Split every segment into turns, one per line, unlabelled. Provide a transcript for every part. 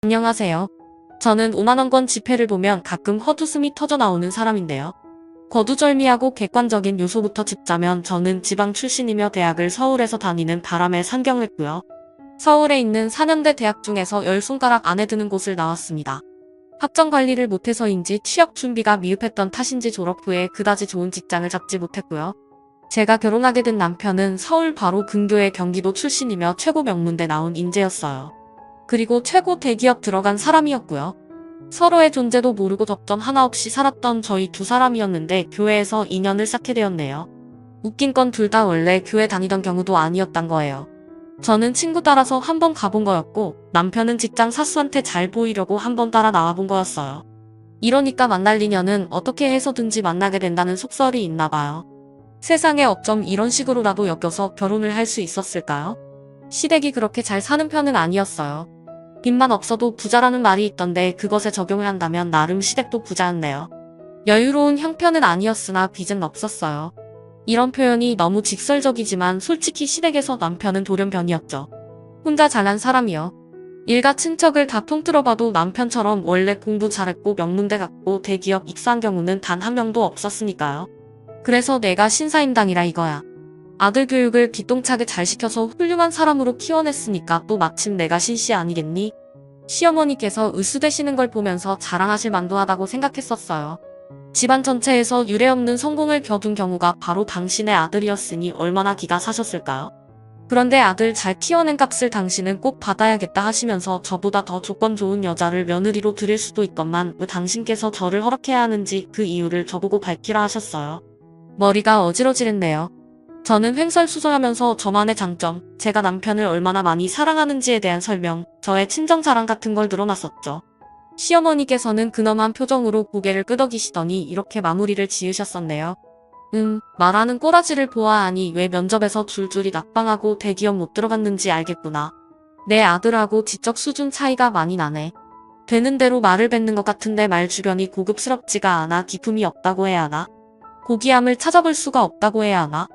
안녕하세요. 저는 5만원권 지폐를 보면 가끔 헛웃음이 터져 나오는 사람인데요. 거두절미하고 객관적인 요소부터 짚자면 저는 지방 출신이며 대학을 서울에서 다니는 바람에 상경했고요. 서울에 있는 4년대 대학 중에서 10손가락 안에 드는 곳을 나왔습니다. 학점 관리를 못해서인지 취업 준비가 미흡했던 탓인지 졸업 후에 그다지 좋은 직장을 잡지 못했고요. 제가 결혼하게 된 남편은 서울 바로 근교의 경기도 출신이며 최고 명문대 나온 인재였어요. 그리고 최고 대기업 들어간 사람이었고요. 서로의 존재도 모르고 접점 하나 없이 살았던 저희 두 사람이었는데 교회에서 인연을 쌓게 되었네요. 웃긴 건 둘 다 원래 교회 다니던 경우도 아니었단 거예요. 저는 친구 따라서 한번 가본 거였고 남편은 직장 사수한테 잘 보이려고 한번 따라 나와본 거였어요. 이러니까 만날 인연은 어떻게 해서든지 만나게 된다는 속설이 있나 봐요. 세상에 어쩜 이런 식으로라도 엮여서 결혼을 할 수 있었을까요? 시댁이 그렇게 잘 사는 편은 아니었어요. 빚만 없어도 부자라는 말이 있던데 그것에 적용을 한다면 나름 시댁도 부자였네요. 여유로운 형편은 아니었으나 빚은 없었어요. 이런 표현이 너무 직설적이지만 솔직히 시댁에서 남편은 돌연변이었죠. 혼자 잘난 사람이요. 일가 친척을 다 통틀어봐도 남편처럼 원래 공부 잘했고 명문대 갔고 대기업 입사한 경우는 단 한 명도 없었으니까요. 그래서 내가 신사임당이라 이거야. 아들 교육을 기똥차게 잘 시켜서 훌륭한 사람으로 키워냈으니까 또 마침 내가 신씨 아니겠니? 시어머니께서 으스대시는 걸 보면서 자랑하실 만도 하다고 생각했었어요. 집안 전체에서 유례없는 성공을 겨둔 경우가 바로 당신의 아들이었으니 얼마나 기가 사셨을까요? 그런데 아들 잘 키워낸 값을 당신은 꼭 받아야겠다 하시면서 저보다 더 조건 좋은 여자를 며느리로 드릴 수도 있건만 왜 당신께서 저를 허락해야 하는지 그 이유를 저보고 밝히라 하셨어요. 머리가 어지러지겠네요. 저는 횡설수설하면서 저만의 장점, 제가 남편을 얼마나 많이 사랑하는지에 대한 설명, 저의 친정 자랑 같은 걸 늘어놨었죠. 시어머니께서는 근엄한 표정으로 고개를 끄덕이시더니 이렇게 마무리를 지으셨었네요. 말하는 꼬라지를 보아하니 왜 면접에서 줄줄이 낙방하고 대기업 못 들어갔는지 알겠구나. 내 아들하고 지적 수준 차이가 많이 나네. 되는 대로 말을 뱉는 것 같은데 말 주변이 고급스럽지가 않아 기품이 없다고 해야 하나? 고귀함을 찾아볼 수가 없다고 해야 하나?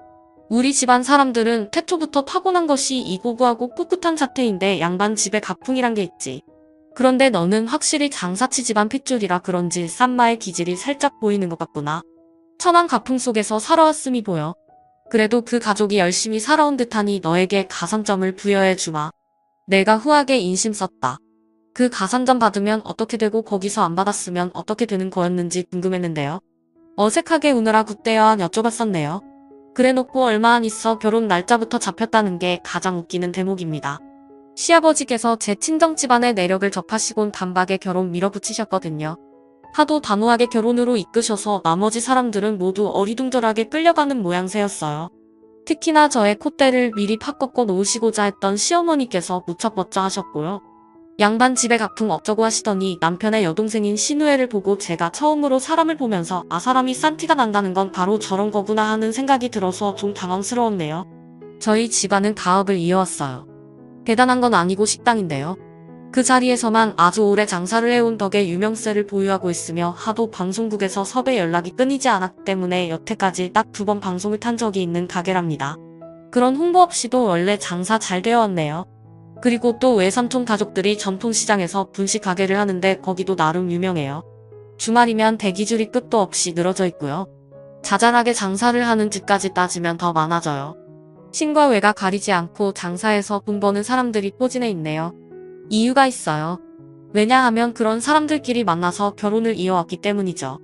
우리 집안 사람들은 태초부터 타고난 것이 이고고하고 꿋꿋한 자태인데 양반 집에 가풍이란 게 있지. 그런데 너는 확실히 장사치 집안 핏줄이라 그런지 쌈마의 기질이 살짝 보이는 것 같구나. 천한 가풍 속에서 살아왔음이 보여. 그래도 그 가족이 열심히 살아온 듯하니 너에게 가산점을 부여해 주마. 내가 후하게 인심 썼다. 그 가산점 받으면 어떻게 되고 거기서 안 받았으면 어떻게 되는 거였는지 궁금했는데요. 어색하게 우느라 굿대여 여쭤봤었네요. 그래놓고 얼마 안 있어 결혼 날짜부터 잡혔다는 게 가장 웃기는 대목입니다. 시아버지께서 제 친정 집안의 내력을 접하시곤 단박에 결혼 밀어붙이셨거든요. 하도 단호하게 결혼으로 이끄셔서 나머지 사람들은 모두 어리둥절하게 끌려가는 모양새였어요. 특히나 저의 콧대를 미리 팍 꺾어 놓으시고자 했던 시어머니께서 무척 멋져 하셨고요. 양반 집에 가풍 어쩌고 하시더니 남편의 여동생인 시누애를 보고 제가 처음으로 사람을 보면서 아 사람이 싼 티가 난다는 건 바로 저런 거구나 하는 생각이 들어서 좀 당황스러웠네요. 저희 집안은 가업을 이어왔어요. 대단한 건 아니고 식당인데요. 그 자리에서만 아주 오래 장사를 해온 덕에 유명세를 보유하고 있으며 하도 방송국에서 섭외 연락이 끊이지 않았기 때문에 여태까지 딱 2번 방송을 탄 적이 있는 가게랍니다. 그런 홍보 없이도 원래 장사 잘 되어 왔네요. 그리고 또 외삼촌 가족들이 전통시장에서 분식 가게를 하는데 거기도 나름 유명해요. 주말이면 대기줄이 끝도 없이 늘어져 있고요. 자잘하게 장사를 하는 집까지 따지면 더 많아져요. 신과 외가 가리지 않고 장사해서 돈 버는 사람들이 포진해 있네요. 이유가 있어요. 왜냐하면 그런 사람들끼리 만나서 결혼을 이어왔기 때문이죠.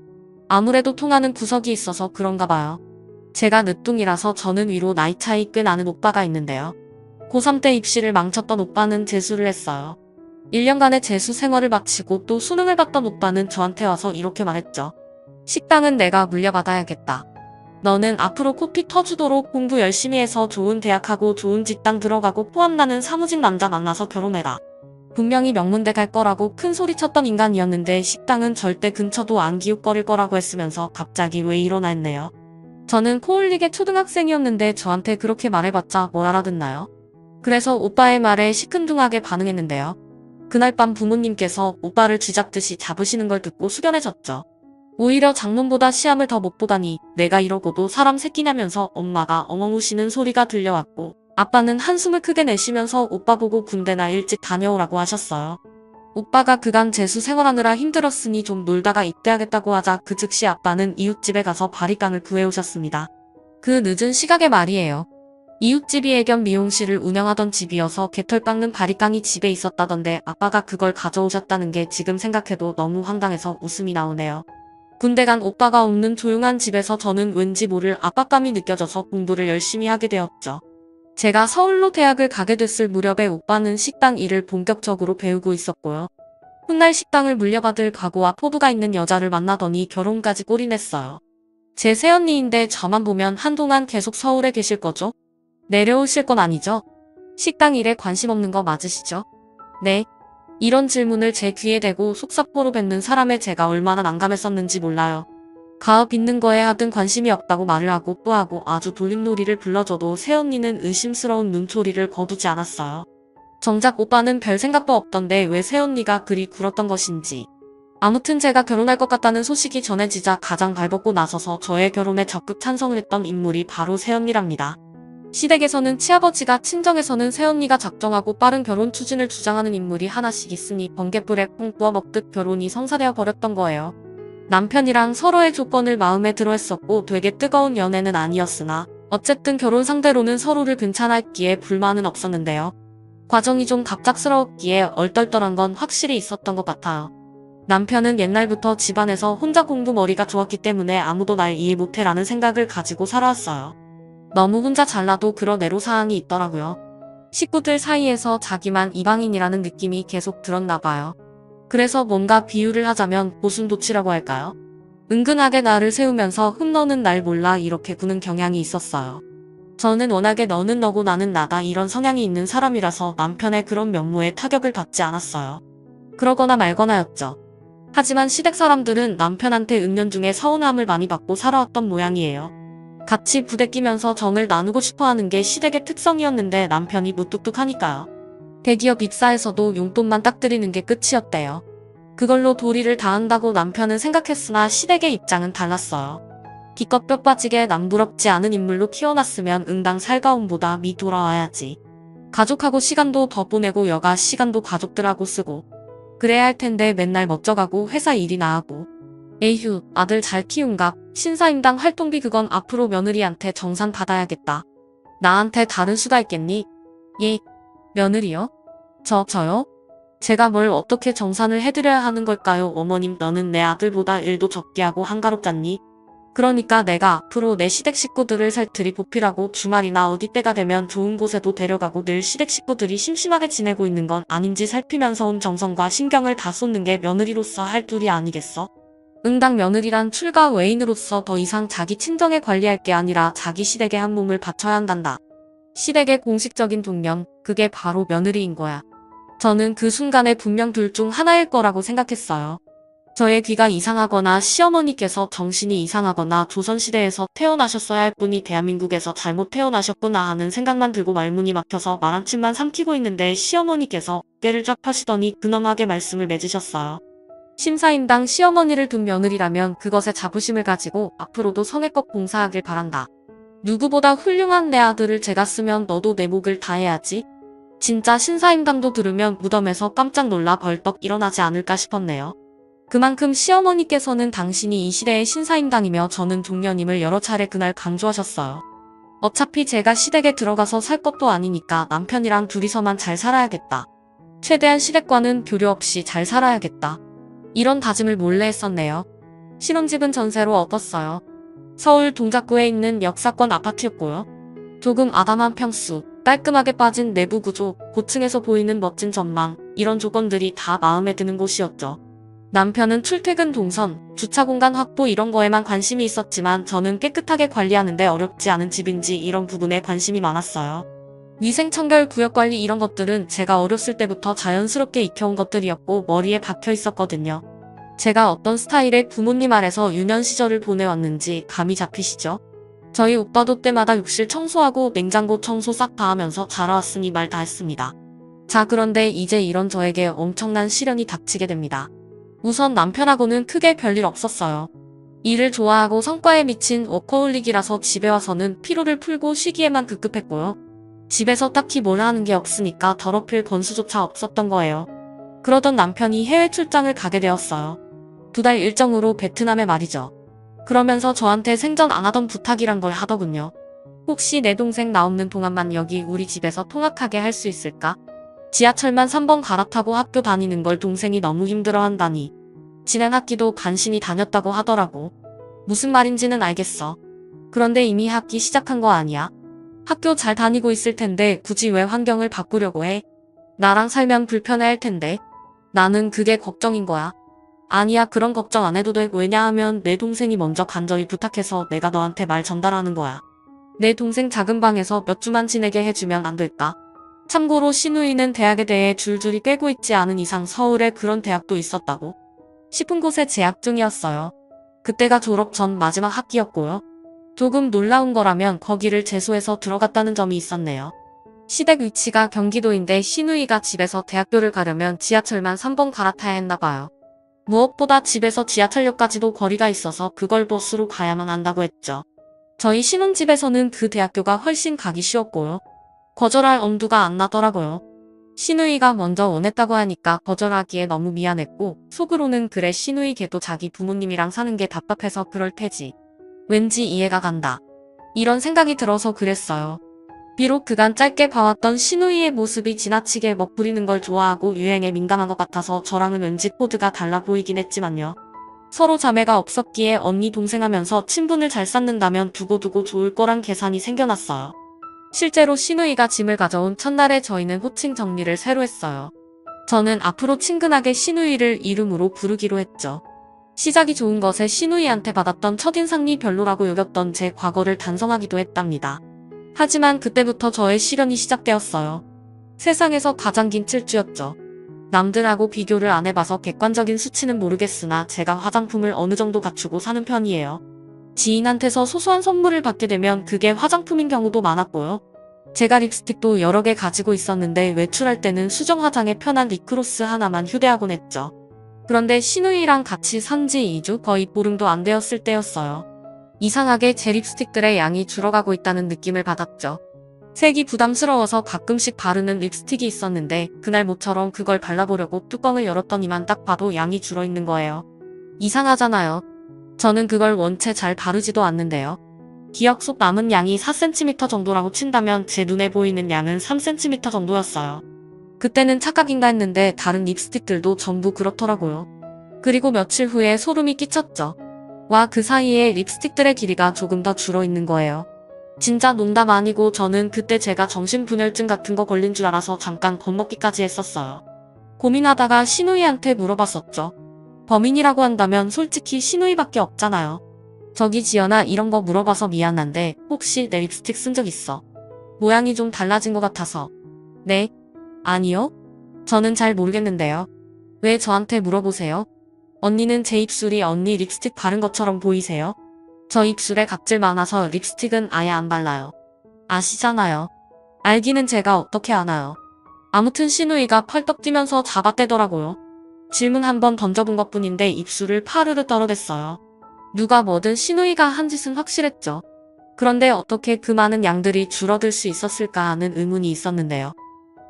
아무래도 통하는 구석이 있어서 그런가 봐요. 제가 늦둥이라서 저는 위로 나이 차이 꽤 나는 오빠가 있는데요. 고3 때 입시를 망쳤던 오빠는 재수를 했어요. 1년간의 재수 생활을 마치고 또 수능을 봤던 오빠는 저한테 와서 이렇게 말했죠. 식당은 내가 물려받아야겠다. 너는 앞으로 코피 터주도록 공부 열심히 해서 좋은 대학하고 좋은 직장 들어가고 포함나는 사무직 남자 만나서 결혼해라. 분명히 명문대 갈 거라고 큰 소리 쳤던 인간이었는데 식당은 절대 근처도 안 기웃거릴 거라고 했으면서 갑자기 왜 이러나 했네요. 저는 코올릭의 초등학생이었는데 저한테 그렇게 말해봤자 뭘 알아듣나요? 그래서 오빠의 말에 시큰둥하게 반응했는데요. 그날 밤 부모님께서 오빠를 쥐잡듯이 잡으시는 걸 듣고 숙연해졌죠. 오히려 장놈보다 시험을 더 못 보다니 내가 이러고도 사람 새끼냐면서 엄마가 엉엉 우시는 소리가 들려왔고 아빠는 한숨을 크게 내쉬면서 오빠 보고 군대나 일찍 다녀오라고 하셨어요. 오빠가 그간 재수 생활하느라 힘들었으니 좀 놀다가 입대하겠다고 하자 그 즉시 아빠는 이웃집에 가서 바리깡을 구해오셨습니다. 그 늦은 시각에 말이에요. 이웃집이 애견 미용실을 운영하던 집이어서 개털 깎는 바리깡이 집에 있었다던데 아빠가 그걸 가져오셨다는 게 지금 생각해도 너무 황당해서 웃음이 나오네요. 군대 간 오빠가 없는 조용한 집에서 저는 왠지 모를 압박감이 느껴져서 공부를 열심히 하게 되었죠. 제가 서울로 대학을 가게 됐을 무렵에 오빠는 식당 일을 본격적으로 배우고 있었고요. 훗날 식당을 물려받을 각오와 포부가 있는 여자를 만나더니 결혼까지 골인했어요. 제 새언니인데 저만 보면 한동안 계속 서울에 계실 거죠? 내려오실 건 아니죠? 식당 일에 관심 없는 거 맞으시죠? 네. 이런 질문을 제 귀에 대고 속사포로 뱉는 사람에 제가 얼마나 난감했었는지 몰라요. 가업 있는 거에 하등 관심이 없다고 말을 하고 또 하고 아주 돌림놀이를 불러줘도 새언니는 의심스러운 눈초리를 거두지 않았어요. 정작 오빠는 별 생각도 없던데 왜 새언니가 그리 굴었던 것인지. 아무튼 제가 결혼할 것 같다는 소식이 전해지자 가장 발벗고 나서서 저의 결혼에 적극 찬성을 했던 인물이 바로 새언니랍니다. 시댁에서는 치아버지가, 친정에서는 새언니가 작정하고 빠른 결혼 추진을 주장하는 인물이 하나씩 있으니 번갯불에 콩 구워 먹듯 결혼이 성사되어 버렸던 거예요. 남편이랑 서로의 조건을 마음에 들어 했었고 되게 뜨거운 연애는 아니었으나 어쨌든 결혼 상대로는 서로를 괜찮아했기에 불만은 없었는데요. 과정이 좀 갑작스러웠기에 얼떨떨한 건 확실히 있었던 것 같아요. 남편은 옛날부터 집안에서 혼자 공부 머리가 좋았기 때문에 아무도 날 이해 못해라는 생각을 가지고 살아왔어요. 너무 혼자 잘나도 그런 애로사항이 있더라고요. 식구들 사이에서 자기만 이방인이라는 느낌이 계속 들었나 봐요. 그래서 뭔가 비유를 하자면 고슴도치라고 할까요? 은근하게 나를 세우면서 너는 날 몰라 이렇게 구는 경향이 있었어요. 저는 워낙에 너는 너고 나는 나다 이런 성향이 있는 사람이라서 남편의 그런 면모에 타격을 받지 않았어요. 그러거나 말거나였죠. 하지만 시댁 사람들은 남편한테 은연중에 서운함을 많이 받고 살아왔던 모양이에요. 같이 부대끼면서 정을 나누고 싶어하는 게 시댁의 특성이었는데 남편이 무뚝뚝하니까요. 대기업 입사에서도 용돈만 딱 드리는 게 끝이었대요. 그걸로 도리를 다한다고 남편은 생각했으나 시댁의 입장은 달랐어요. 기껏 뼈 빠지게 남부럽지 않은 인물로 키워놨으면 응당 살가움보다 미 돌아와야지. 가족하고 시간도 더 보내고 여가 시간도 가족들하고 쓰고 그래야 할 텐데 맨날 멋져가고 회사 일이나 하고. 에휴, 아들 잘 키운갑. 신사임당 활동비 그건 앞으로 며느리한테 정산 받아야겠다. 나한테 다른 수가 있겠니? 예. 며느리요? 저요? 제가 뭘 어떻게 정산을 해드려야 하는 걸까요? 어머님, 너는 내 아들보다 일도 적게 하고 한가롭잖니? 그러니까 내가 앞으로 내 시댁 식구들을 살뜰히 보필하고 주말이나 어디 때가 되면 좋은 곳에도 데려가고 늘 시댁 식구들이 심심하게 지내고 있는 건 아닌지 살피면서 온 정성과 신경을 다 쏟는 게 며느리로서 할 둘이 아니겠어? 응당 며느리란 출가 외인으로서 더 이상 자기 친정에 관리할 게 아니라 자기 시댁에 한 몸을 바쳐야 한단다. 시댁의 공식적인 동명, 그게 바로 며느리인 거야. 저는 그 순간에 분명 둘 중 하나일 거라고 생각했어요. 저의 귀가 이상하거나 시어머니께서 정신이 이상하거나 조선시대에서 태어나셨어야 할 분이 대한민국에서 잘못 태어나셨구나 하는 생각만 들고 말문이 막혀서 말 한침만 삼키고 있는데 시어머니께서 어깨를 쫙 펴시더니 근엄하게 말씀을 맺으셨어요. 심사임당 시어머니를 둔 며느리라면 그것에 자부심을 가지고 앞으로도 성의껏 봉사하길 바란다. 누구보다 훌륭한 내 아들을 제가 쓰면 너도 내 목을 다해야지. 진짜 신사임당도 들으면 무덤에서 깜짝 놀라 벌떡 일어나지 않을까 싶었네요. 그만큼 시어머니께서는 당신이 이 시대의 신사임당이며 저는 종려님을 여러 차례 그날 강조하셨어요. 어차피 제가 시댁에 들어가서 살 것도 아니니까 남편이랑 둘이서만 잘 살아야겠다. 최대한 시댁과는 교류 없이 잘 살아야겠다. 이런 다짐을 몰래 했었네요. 신혼집은 전세로 얻었어요. 서울 동작구에 있는 역사권 아파트였고요. 조금 아담한 평수, 깔끔하게 빠진 내부 구조, 고층에서 보이는 멋진 전망, 이런 조건들이 다 마음에 드는 곳이었죠. 남편은 출퇴근 동선, 주차 공간 확보 이런 거에만 관심이 있었지만 저는 깨끗하게 관리하는데 어렵지 않은 집인지 이런 부분에 관심이 많았어요. 위생청결 구역관리 이런 것들은 제가 어렸을 때부터 자연스럽게 익혀온 것들이었고 머리에 박혀 있었거든요. 제가 어떤 스타일의 부모님 아래서 유년 시절을 보내왔는지 감이 잡히시죠? 저희 오빠도 때마다 욕실 청소하고 냉장고 청소 싹 다 하면서 자라왔으니 말 다 했습니다. 자, 그런데 이제 이런 저에게 엄청난 시련이 닥치게 됩니다. 우선 남편하고는 크게 별일 없었어요. 일을 좋아하고 성과에 미친 워커홀릭이라서 집에 와서는 피로를 풀고 쉬기에만 급급했고요. 집에서 딱히 뭘 하는 게 없으니까 더럽힐 건수조차 없었던 거예요. 그러던 남편이 해외 출장을 가게 되었어요. 2달 일정으로 베트남에 말이죠. 그러면서 저한테 생전 안 하던 부탁이란 걸 하더군요. 혹시 내 동생 나 없는 동안만 여기 우리 집에서 통학하게 할 수 있을까? 지하철만 3번 갈아타고 학교 다니는 걸 동생이 너무 힘들어한다니. 지난 학기도 간신히 다녔다고 하더라고. 무슨 말인지는 알겠어. 그런데 이미 학기 시작한 거 아니야? 학교 잘 다니고 있을 텐데 굳이 왜 환경을 바꾸려고 해? 나랑 살면 불편해할 텐데. 나는 그게 걱정인 거야. 아니야, 그런 걱정 안 해도 돼. 왜냐하면 내 동생이 먼저 간절히 부탁해서 내가 너한테 말 전달하는 거야. 내 동생 작은 방에서 몇 주만 지내게 해주면 안 될까? 참고로 신우이는 대학에 대해 줄줄이 꿰고 있지 않은 이상 서울에 그런 대학도 있었다고 싶은 곳에 재학 중이었어요. 그때가 졸업 전 마지막 학기였고요. 조금 놀라운 거라면 거기를 재수해서 들어갔다는 점이 있었네요. 시댁 위치가 경기도인데 신우이가 집에서 대학교를 가려면 지하철만 3번 갈아타야 했나 봐요. 무엇보다 집에서 지하철역까지도 거리가 있어서 그걸 버스로 가야만 한다고 했죠. 저희 신혼집에서는 그 대학교가 훨씬 가기 쉬웠고요. 거절할 엄두가 안 나더라고요. 신우이가 먼저 원했다고 하니까 거절하기에 너무 미안했고, 속으로는 그래, 신우이 걔도 자기 부모님이랑 사는 게 답답해서 그럴 테지. 왠지 이해가 간다. 이런 생각이 들어서 그랬어요. 비록 그간 짧게 봐왔던 신우이의 모습이 지나치게 멋부리는 걸 좋아하고 유행에 민감한 것 같아서 저랑은 왠지 코드가 달라 보이긴 했지만요. 서로 자매가 없었기에 언니 동생 하면서 친분을 잘 쌓는다면 두고두고 좋을 거란 계산이 생겨났어요. 실제로 신우이가 짐을 가져온 첫날에 저희는 호칭 정리를 새로 했어요. 저는 앞으로 친근하게 신우이를 이름으로 부르기로 했죠. 시작이 좋은 것에 신우이한테 받았던 첫인상이 별로라고 여겼던 제 과거를 단정하기도 했답니다. 하지만 그때부터 저의 시련이 시작되었어요. 세상에서 가장 긴 7주였죠. 남들하고 비교를 안 해봐서 객관적인 수치는 모르겠으나 제가 화장품을 어느 정도 갖추고 사는 편이에요. 지인한테서 소소한 선물을 받게 되면 그게 화장품인 경우도 많았고요. 제가 립스틱도 여러 개 가지고 있었는데 외출할 때는 수정 화장에 편한 립크로스 하나만 휴대하곤 했죠. 그런데 신우이랑 같이 산지 2주, 거의 보름도 안 되었을 때였어요. 이상하게 제 립스틱들의 양이 줄어가고 있다는 느낌을 받았죠. 색이 부담스러워서 가끔씩 바르는 립스틱이 있었는데 그날 모처럼 그걸 발라보려고 뚜껑을 열었더니만 딱 봐도 양이 줄어있는 거예요. 이상하잖아요. 저는 그걸 원체 잘 바르지도 않는데요. 기억 속 남은 양이 4cm 정도라고 친다면 제 눈에 보이는 양은 3cm 정도였어요. 그때는 착각인가 했는데 다른 립스틱들도 전부 그렇더라고요. 그리고 며칠 후에 소름이 끼쳤죠. 와, 그 사이에 립스틱들의 길이가 조금 더 줄어있는 거예요. 진짜 농담 아니고 저는 그때 제가 정신분열증 같은 거 걸린 줄 알아서 잠깐 겁먹기까지 했었어요. 고민하다가 신우이한테 물어봤었죠. 범인이라고 한다면 솔직히 신우이밖에 없잖아요. 저기 지연아, 이런 거 물어봐서 미안한데 혹시 내 립스틱 쓴 적 있어? 모양이 좀 달라진 것 같아서. 네? 아니요? 저는 잘 모르겠는데요. 왜 저한테 물어보세요? 언니는 제 입술이 언니 립스틱 바른 것처럼 보이세요? 저 입술에 각질 많아서 립스틱은 아예 안 발라요. 아시잖아요. 알기는 제가 어떻게 아나요. 아무튼 신우이가 펄떡 뛰면서 잡아떼더라고요. 질문 한번 던져본 것뿐인데 입술을 파르르 떨어댔어요. 누가 뭐든 신우이가 한 짓은 확실했죠. 그런데 어떻게 그 많은 양들이 줄어들 수 있었을까 하는 의문이 있었는데요.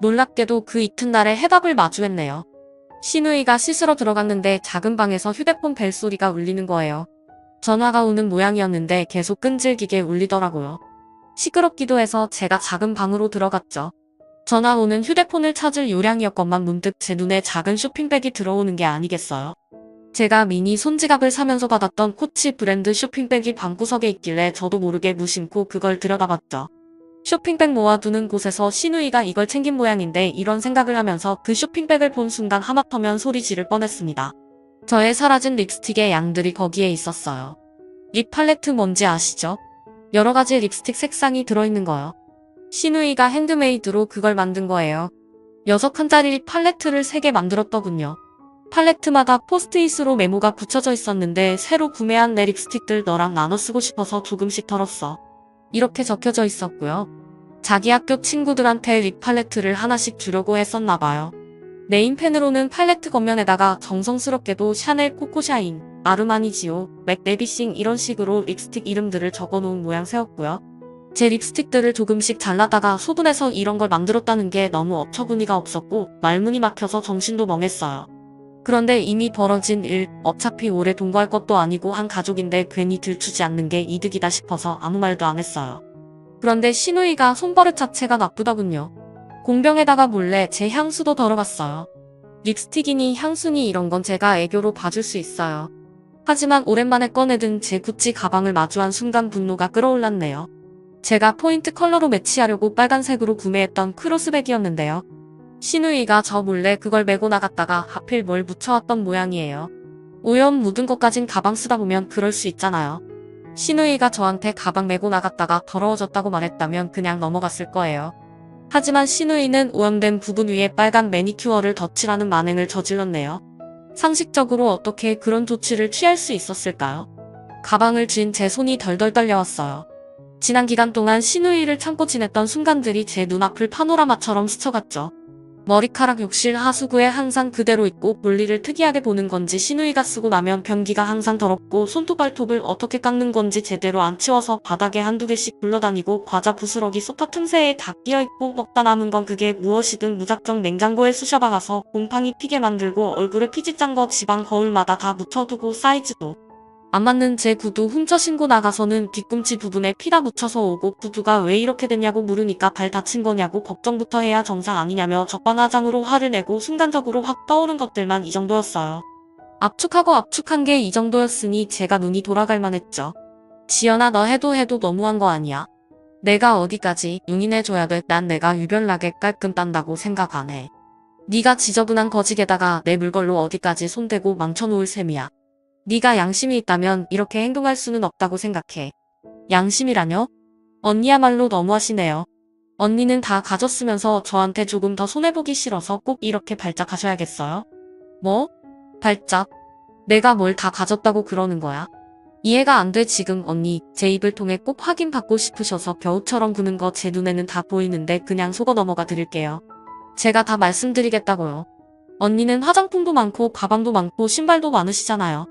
놀랍게도 그 이튿날에 해답을 마주했네요. 신우이가 씻으러 들어갔는데 작은 방에서 휴대폰 벨소리가 울리는 거예요. 전화가 오는 모양이었는데 계속 끈질기게 울리더라고요. 시끄럽기도 해서 제가 작은 방으로 들어갔죠. 전화 오는 휴대폰을 찾을 요량이었건만 문득 제 눈에 작은 쇼핑백이 들어오는 게 아니겠어요. 제가 미니 손지갑을 사면서 받았던 코치 브랜드 쇼핑백이 방구석에 있길래 저도 모르게 무심코 그걸 들여다봤죠. 쇼핑백 모아두는 곳에서 신우이가 이걸 챙긴 모양인데 이런 생각을 하면서 그 쇼핑백을 본 순간 하마터면 소리 지를 뻔했습니다. 저의 사라진 립스틱의 양들이 거기에 있었어요. 립 팔레트 뭔지 아시죠? 여러 가지 립스틱 색상이 들어있는 거요. 신우이가 핸드메이드로 그걸 만든 거예요. 6칸짜리 립 팔레트를 3개 만들었더군요. 팔레트마다 포스트잇으로 메모가 붙여져 있었는데 새로 구매한 내 립스틱들 너랑 나눠 쓰고 싶어서 조금씩 덜었어. 이렇게 적혀져 있었고요. 자기 학교 친구들한테 립 팔레트를 하나씩 주려고 했었나봐요. 네임펜으로는 팔레트 겉면에다가 정성스럽게도 샤넬 코코샤인, 아르마니 지오, 맥 레비싱 이런 식으로 립스틱 이름들을 적어놓은 모양새였고요. 제 립스틱들을 조금씩 잘라다가 소분해서 이런 걸 만들었다는 게 너무 어처구니가 없었고 말문이 막혀서 정신도 멍했어요. 그런데 이미 벌어진 일, 어차피 오래 동거할 것도 아니고 한 가족인데 괜히 들추지 않는 게 이득이다 싶어서 아무 말도 안 했어요. 그런데 신우이가 손버릇 자체가 나쁘더군요. 공병에다가 몰래 제 향수도 덜어봤어요. 립스틱이니 향수니 이런 건 제가 애교로 봐줄 수 있어요. 하지만 오랜만에 꺼내든 제 구찌 가방을 마주한 순간 분노가 끌어올랐네요. 제가 포인트 컬러로 매치하려고 빨간색으로 구매했던 크로스백이었는데요. 신우이가 저 몰래 그걸 메고 나갔다가 하필 뭘 묻혀왔던 모양이에요. 오염 묻은 것까진 가방 쓰다 보면 그럴 수 있잖아요. 신우이가 저한테 가방 메고 나갔다가 더러워졌다고 말했다면 그냥 넘어갔을 거예요. 하지만 신우이는 오염된 부분 위에 빨간 매니큐어를 덧칠하는 만행을 저질렀네요. 상식적으로 어떻게 그런 조치를 취할 수 있었을까요? 가방을 쥔 제 손이 덜덜 떨려왔어요. 지난 기간 동안 신우이를 참고 지냈던 순간들이 제 눈앞을 파노라마처럼 스쳐갔죠. 머리카락 욕실 하수구에 항상 그대로 있고 볼일을 특이하게 보는 건지 신우이가 쓰고 나면 변기가 항상 더럽고 손톱 발톱을 어떻게 깎는 건지 제대로 안 치워서 바닥에 한두 개씩 굴러다니고 과자 부스러기 소파 틈새에 다 끼어있고 먹다 남은 건 그게 무엇이든 무작정 냉장고에 쑤셔박아서 곰팡이 피게 만들고 얼굴에 피지 짠 거 지방 거울마다 다 묻혀두고 사이즈도 안 맞는 제 구두 훔쳐 신고 나가서는 뒤꿈치 부분에 피다 묻혀서 오고 구두가 왜 이렇게 됐냐고 물으니까 발 다친 거냐고 걱정부터 해야 정상 아니냐며 적반하장으로 화를 내고 순간적으로 확 떠오른 것들만 이 정도였어요. 압축하고 압축한 게 이 정도였으니 제가 눈이 돌아갈 만했죠. 지연아 너 해도 너무한 거 아니야? 내가 어디까지 용인해줘야 돼. 난 내가 유별나게 깔끔 딴다고 생각 안 해. 네가 지저분한 거지게다가 내 물걸로 어디까지 손대고 망쳐놓을 셈이야. 네가 양심이 있다면 이렇게 행동할 수는 없다고 생각해. 양심이라뇨? 언니야말로 너무하시네요. 언니는 다 가졌으면서 저한테 조금 더 손해보기 싫어서 꼭 이렇게 발작하셔야겠어요? 뭐? 발작? 내가 뭘 다 가졌다고 그러는 거야? 이해가 안 돼. 지금 언니 제 입을 통해 꼭 확인받고 싶으셔서 겨우처럼 구는 거 제 눈에는 다 보이는데 그냥 속어 넘어가 드릴게요. 제가 다 말씀드리겠다고요. 언니는 화장품도 많고 가방도 많고 신발도 많으시잖아요.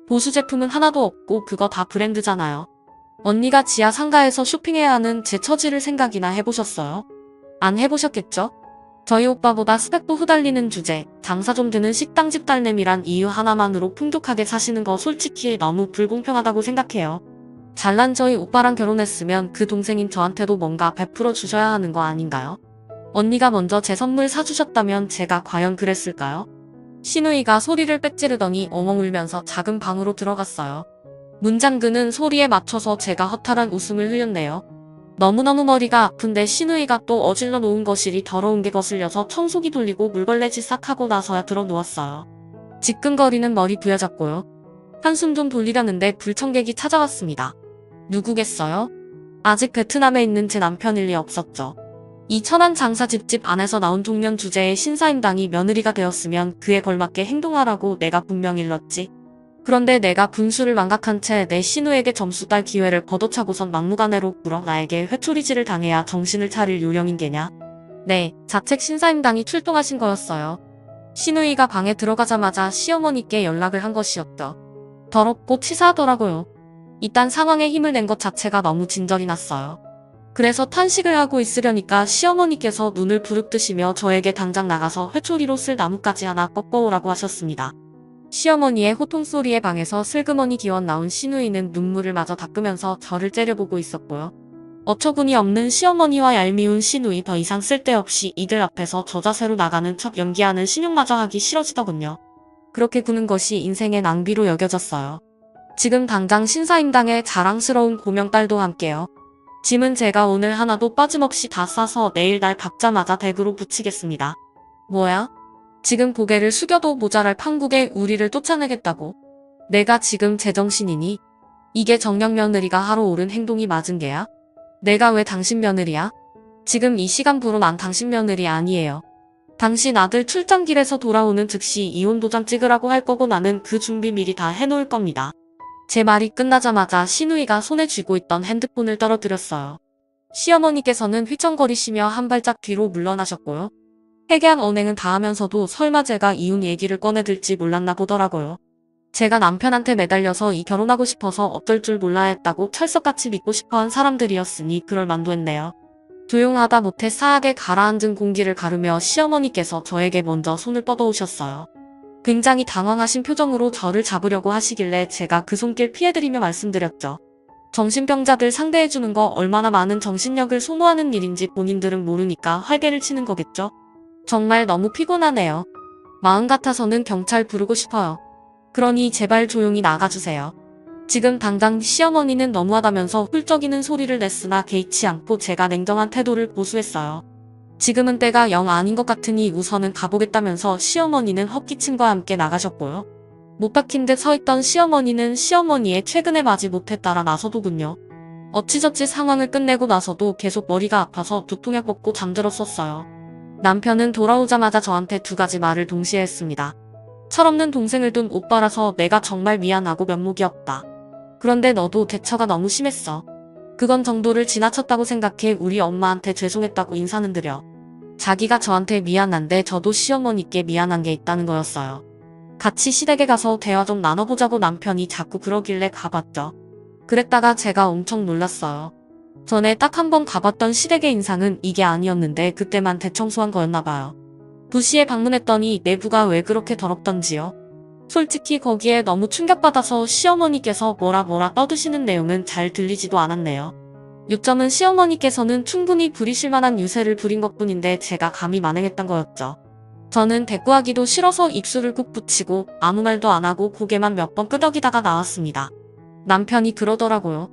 보수 제품은 하나도 없고 그거 다 브랜드잖아요. 언니가 지하 상가에서 쇼핑해야 하는 제 처지를 생각이나 해보셨어요? 안 해보셨겠죠? 저희 오빠보다 스펙도 후달리는 주제, 장사 좀 되는 식당집 딸내미란 이유 하나만으로 풍족하게 사시는 거 솔직히 너무 불공평하다고 생각해요. 잘난 저희 오빠랑 결혼했으면 그 동생인 저한테도 뭔가 베풀어 주셔야 하는 거 아닌가요? 언니가 먼저 제 선물 사주셨다면 제가 과연 그랬을까요? 신우이가 소리를 빼찌르더니 엉엉 울면서 작은 방으로 들어갔어요. 문잠그는 소리에 맞춰서 제가 허탈한 웃음을 흘렸네요. 너무너무 머리가 아픈데 신우이가 또 어질러 놓은 거실이 더러운 게 거슬려서 청소기 돌리고 물걸레 지 싹 하고 나서야 들어 누웠어요. 지끈거리는 머리 부여잡고요. 한숨 좀 돌리려는데 불청객이 찾아왔습니다. 누구겠어요? 아직 베트남에 있는 제 남편일 리 없었죠. 이 천안 장사 집집 안에서 나온 종면 주제의 신사임당이 며느리가 되었으면 그에 걸맞게 행동하라고 내가 분명 일렀지. 그런데 내가 분수를 망각한 채 내 신우에게 점수 딸 기회를 걷어차고선 막무가내로 굴어 나에게 회초리질을 당해야 정신을 차릴 요령인 게냐. 네, 자책 신사임당이 출동하신 거였어요. 신우이가 방에 들어가자마자 시어머니께 연락을 한 것이었죠. 더럽고 치사하더라고요. 이딴 상황에 힘을 낸 것 자체가 너무 진절이 났어요. 그래서 탄식을 하고 있으려니까 시어머니께서 눈을 부릅뜨시며 저에게 당장 나가서 회초리로 쓸 나뭇가지 하나 꺾어오라고 하셨습니다. 시어머니의 호통소리에 방에서 슬그머니 기원 나온 신우이는 눈물을 마저 닦으면서 저를 째려보고 있었고요. 어처구니 없는 시어머니와 얄미운 신우이 더 이상 쓸데없이 이들 앞에서 저자세로 나가는 척 연기하는 신용마저 하기 싫어지더군요. 그렇게 구는 것이 인생의 낭비로 여겨졌어요. 지금 당장 신사임당의 자랑스러운 고명딸도 함께요. 짐은 제가 오늘 하나도 빠짐없이 다 싸서 내일 날 받자마자 댁으로 붙이겠습니다. 뭐야? 지금 고개를 숙여도 모자랄 판국에 우리를 쫓아내겠다고? 내가 지금 제정신이니? 이게 정녕 며느리가 하러 옳은 행동이 맞은 게야? 내가 왜 당신 며느리야? 지금 이 시간부로 난 당신 며느리 아니에요. 당신 아들 출장길에서 돌아오는 즉시 이혼 도장 찍으라고 할 거고 나는 그 준비 미리 다 해놓을 겁니다. 제 말이 끝나자마자 신우이가 손에 쥐고 있던 핸드폰을 떨어뜨렸어요. 시어머니께서는 휘청거리시며 한 발짝 뒤로 물러나셨고요. 해괴한 언행은 다 하면서도 설마 제가 이혼 얘기를 꺼내들지 몰랐나 보더라고요. 제가 남편한테 매달려서 이 결혼하고 싶어서 어쩔 줄 몰라 했다고 철석같이 믿고 싶어한 사람들이었으니 그럴 만도 했네요. 조용하다 못해 싸하게 가라앉은 공기를 가르며 시어머니께서 저에게 먼저 손을 뻗어오셨어요. 굉장히 당황하신 표정으로 저를 잡으려고 하시길래 제가 그 손길 피해드리며 말씀드렸죠. 정신병자들 상대해주는 거 얼마나 많은 정신력을 소모하는 일인지 본인들은 모르니까 활개를 치는 거겠죠? 정말 너무 피곤하네요. 마음 같아서는 경찰 부르고 싶어요. 그러니 제발 조용히 나가주세요. 지금 당장 시어머니는 너무하다면서 훌쩍이는 소리를 냈으나 개의치 않고 제가 냉정한 태도를 고수했어요. 지금은 때가 영 아닌 것 같으니 우선은 가보겠다면서 시어머니는 헛기침과 함께 나가셨고요. 못 박힌 듯 서있던 시어머니는 시어머니의 최근에 마지 못해 따라 나서더군요. 어찌저찌 상황을 끝내고 나서도 계속 머리가 아파서 두통약 먹고 잠들었었어요. 남편은 돌아오자마자 저한테 두 가지 말을 동시에 했습니다. 철없는 동생을 둔 오빠라서 내가 정말 미안하고 면목이 없다. 그런데 너도 대처가 너무 심했어. 그건 정도를 지나쳤다고 생각해 우리 엄마한테 죄송했다고 인사는 드려. 자기가 저한테 미안한데 저도 시어머니께 미안한 게 있다는 거였어요. 같이 시댁에 가서 대화 좀 나눠보자고 남편이 자꾸 그러길래 가봤죠. 그랬다가 제가 엄청 놀랐어요. 전에 딱 한 번 가봤던 시댁의 인상은 이게 아니었는데 그때만 대청소한 거였나봐요. 부시에 방문했더니 내부가 왜 그렇게 더럽던지요. 솔직히 거기에 너무 충격받아서 시어머니께서 뭐라 떠드시는 내용은 잘 들리지도 않았네요. 요점은 시어머니께서는 충분히 부리실 만한 유세를 부린 것뿐인데 제가 감히 만행했던 거였죠. 저는 대꾸하기도 싫어서 입술을 꾹 붙이고 아무 말도 안 하고 고개만 몇 번 끄덕이다가 나왔습니다. 남편이 그러더라고요.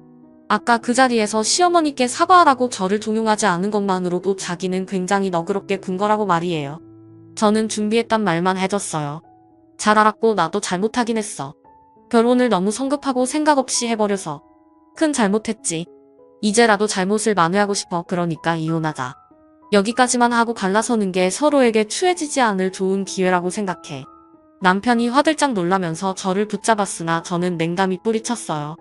아까 그 자리에서 시어머니께 사과하라고 저를 종용하지 않은 것만으로도 자기는 굉장히 너그럽게 군 거라고 말이에요. 저는 준비했단 말만 해줬어요. 잘 알았고 나도 잘못하긴 했어. 결혼을 너무 성급하고 생각 없이 해버려서. 큰 잘못했지. 이제라도 잘못을 만회하고 싶어. 그러니까 이혼하자. 여기까지만 하고 갈라서는 게 서로에게 추해지지 않을 좋은 기회라고 생각해. 남편이 화들짝 놀라면서 저를 붙잡았으나 저는 냉담이 뿌리쳤어요.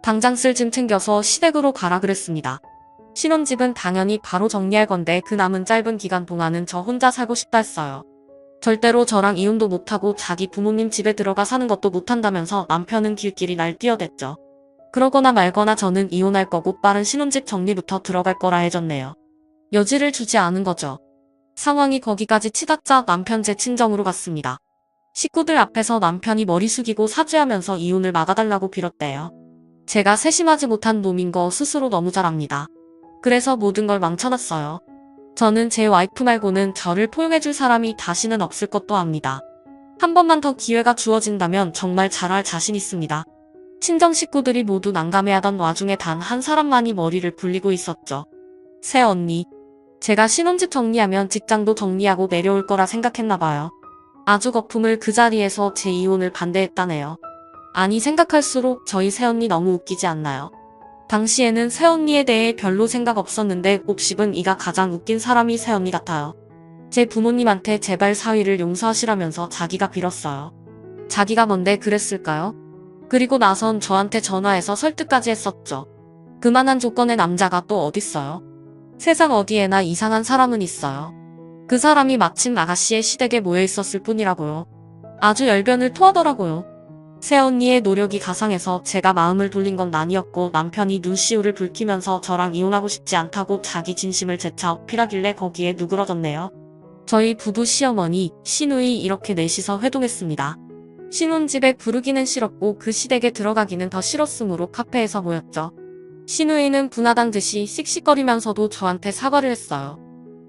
당장 쓸 짐 챙겨서 시댁으로 가라 그랬습니다. 신혼집은 당연히 바로 정리할 건데 그 남은 짧은 기간 동안은 저 혼자 살고 싶다 했어요. 절대로 저랑 이혼도 못하고 자기 부모님 집에 들어가 사는 것도 못한다면서 남편은 길길이 날 뛰어댔죠. 그러거나 말거나 저는 이혼할 거고 빠른 신혼집 정리부터 들어갈 거라 해줬네요. 여지를 주지 않은 거죠. 상황이 거기까지 치닫자 남편 제 친정으로 갔습니다. 식구들 앞에서 남편이 머리 숙이고 사죄하면서 이혼을 막아달라고 빌었대요. 제가 세심하지 못한 놈인 거 스스로 너무 잘 압니다. 그래서 모든 걸 망쳐놨어요. 저는 제 와이프 말고는 저를 포용해줄 사람이 다시는 없을 것도 압니다. 한 번만 더 기회가 주어진다면 정말 잘할 자신 있습니다. 친정 식구들이 모두 난감해하던 와중에 단 한 사람만이 머리를 굴리고 있었죠. 새언니. 제가 신혼집 정리하면 직장도 정리하고 내려올 거라 생각했나봐요. 아주 거품을 그 자리에서 제 이혼을 반대했다네요. 아니 생각할수록 저희 새언니 너무 웃기지 않나요? 당시에는 새언니에 대해 별로 생각 없었는데 곱씹은 이가 가장 웃긴 사람이 새언니 같아요. 제 부모님한테 제발 사위를 용서하시라면서 자기가 빌었어요. 자기가 뭔데 그랬을까요? 그리고 나선 저한테 전화해서 설득까지 했었죠. 그만한 조건의 남자가 또 어딨어요? 세상 어디에나 이상한 사람은 있어요. 그 사람이 마침 아가씨의 시댁에 모여 있었을 뿐이라고요. 아주 열변을 토하더라고요. 새언니의 노력이 가상해서 제가 마음을 돌린 건 아니었고 남편이 눈시울을 붉히면서 저랑 이혼하고 싶지 않다고 자기 진심을 재차 어필하길래 거기에 누그러졌네요. 저희 부부 시어머니, 시누이 이렇게 넷이서 회동했습니다. 신혼집에 부르기는 싫었고 그 시댁에 들어가기는 더 싫었으므로 카페에서 모였죠. 시누이는 분하단 듯이 씩씩거리면서도 저한테 사과를 했어요.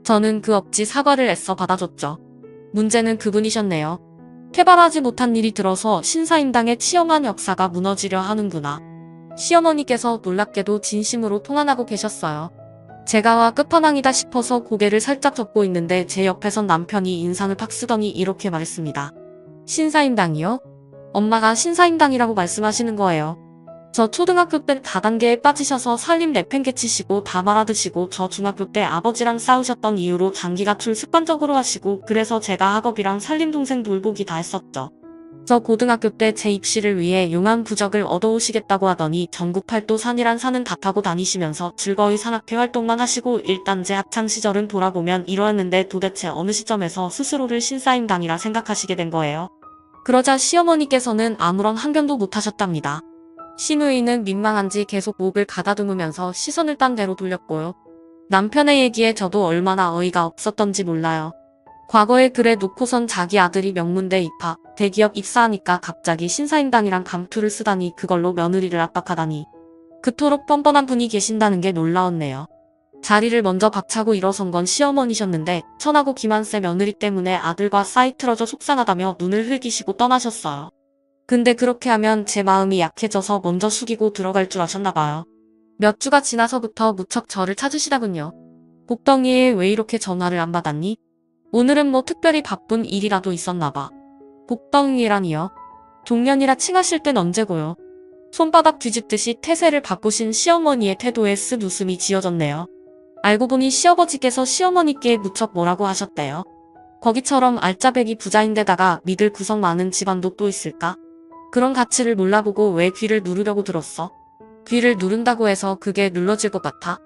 저는 그 억지 사과를 애써 받아줬죠. 문제는 그분이셨네요. 퇴발하지 못한 일이 들어서 신사임당의 치엄한 역사가 무너지려 하는구나. 시어머니께서 놀랍게도 진심으로 통안하고 계셨어요. 제가 와 끝판왕이다 싶어서 고개를 살짝 젓고 있는데 제 옆에선 남편이 인상을 팍 쓰더니 이렇게 말했습니다. 신사임당이요? 엄마가 신사임당이라고 말씀하시는 거예요. 저 초등학교 때 다단계에 빠지셔서 살림 내팽개치시고 다 말아드시고 저 중학교 때 아버지랑 싸우셨던 이유로 장기 가출 습관적으로 하시고 그래서 제가 학업이랑 살림 동생 돌보기 다 했었죠. 저 고등학교 때 제 입시를 위해 용한 부적을 얻어오시겠다고 하더니 전국 팔도 산이란 산은 다 타고 다니시면서 즐거이 산악회 활동만 하시고 일단 제 학창시절은 돌아보면 이러했는데 도대체 어느 시점에서 스스로를 신사임당이라 생각하시게 된 거예요? 그러자 시어머니께서는 아무런 항변도 못하셨답니다. 시누이는 민망한지 계속 목을 가다듬으면서 시선을 딴 데로 돌렸고요. 남편의 얘기에 저도 얼마나 어이가 없었던지 몰라요. 과거에 그래 놓고선 자기 아들이 명문대 입학, 대기업 입사하니까 갑자기 신사임당이랑 감투를 쓰다니 그걸로 며느리를 압박하다니. 그토록 뻔뻔한 분이 계신다는 게 놀라웠네요. 자리를 먼저 박차고 일어선 건 시어머니셨는데 천하고 기만세 며느리 때문에 아들과 싸이 틀어져 속상하다며 눈을 흘기시고 떠나셨어요. 근데 그렇게 하면 제 마음이 약해져서 먼저 숙이고 들어갈 줄 아셨나봐요. 몇 주가 지나서부터 무척 저를 찾으시다군요. 복덩이에 왜 이렇게 전화를 안 받았니? 오늘은 뭐 특별히 바쁜 일이라도 있었나봐. 복덩이라니요? 종년이라 칭하실 땐 언제고요? 손바닥 뒤집듯이 태세를 바꾸신 시어머니의 태도에 쓱 웃음이 지어졌네요. 알고 보니 시아버지께서 시어머니께 무척 뭐라고 하셨대요. 거기처럼 알짜배기 부자인데다가 믿을 구석 많은 집안도 또 있을까? 그런 가치를 몰라보고 왜 귀를 누르려고 들었어? 귀를 누른다고 해서 그게 눌러질 것 같아?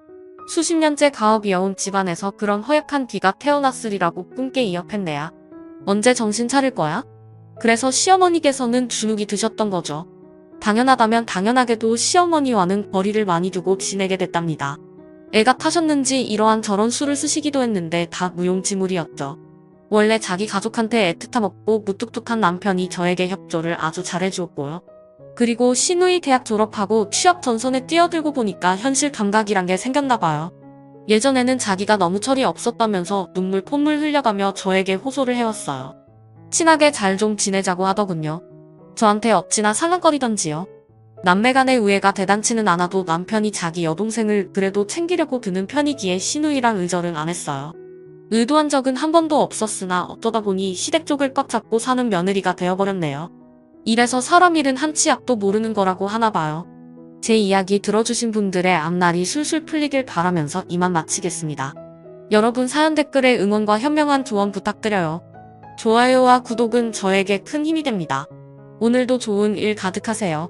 수십 년째 가업이어온 집안에서 그런 허약한 귀가 태어났으리라고 꿈깨 이어팬내야. 언제 정신 차릴 거야? 그래서 시어머니께서는 주눅이 드셨던 거죠. 당연하다면 당연하게도 시어머니와는 거리를 많이 두고 지내게 됐답니다. 애가 타셨는지 이러한 저런 수를 쓰시기도 했는데 다 무용지물이었죠. 원래 자기 가족한테 애틋하 먹고 무뚝뚝한 남편이 저에게 협조를 아주 잘해주었고요. 그리고 시누이 대학 졸업하고 취업 전선에 뛰어들고 보니까 현실 감각이란 게 생겼나봐요. 예전에는 자기가 너무 철이 없었다면서 눈물 콧물 흘려가며 저에게 호소를 해왔어요. 친하게 잘 좀 지내자고 하더군요. 저한테 어찌나 상한거리던지요. 남매 간의 우애가 대단치는 않아도 남편이 자기 여동생을 그래도 챙기려고 드는 편이기에 시누이랑 의절은 안 했어요. 의도한 적은 한 번도 없었으나 어쩌다 보니 시댁 쪽을 꽉 잡고 사는 며느리가 되어버렸네요. 이래서 사람 일은 한 치 앞도 모르는 거라고 하나 봐요. 제 이야기 들어주신 분들의 앞날이 술술 풀리길 바라면서 이만 마치겠습니다. 여러분 사연 댓글에 응원과 현명한 조언 부탁드려요. 좋아요와 구독은 저에게 큰 힘이 됩니다. 오늘도 좋은 일 가득하세요.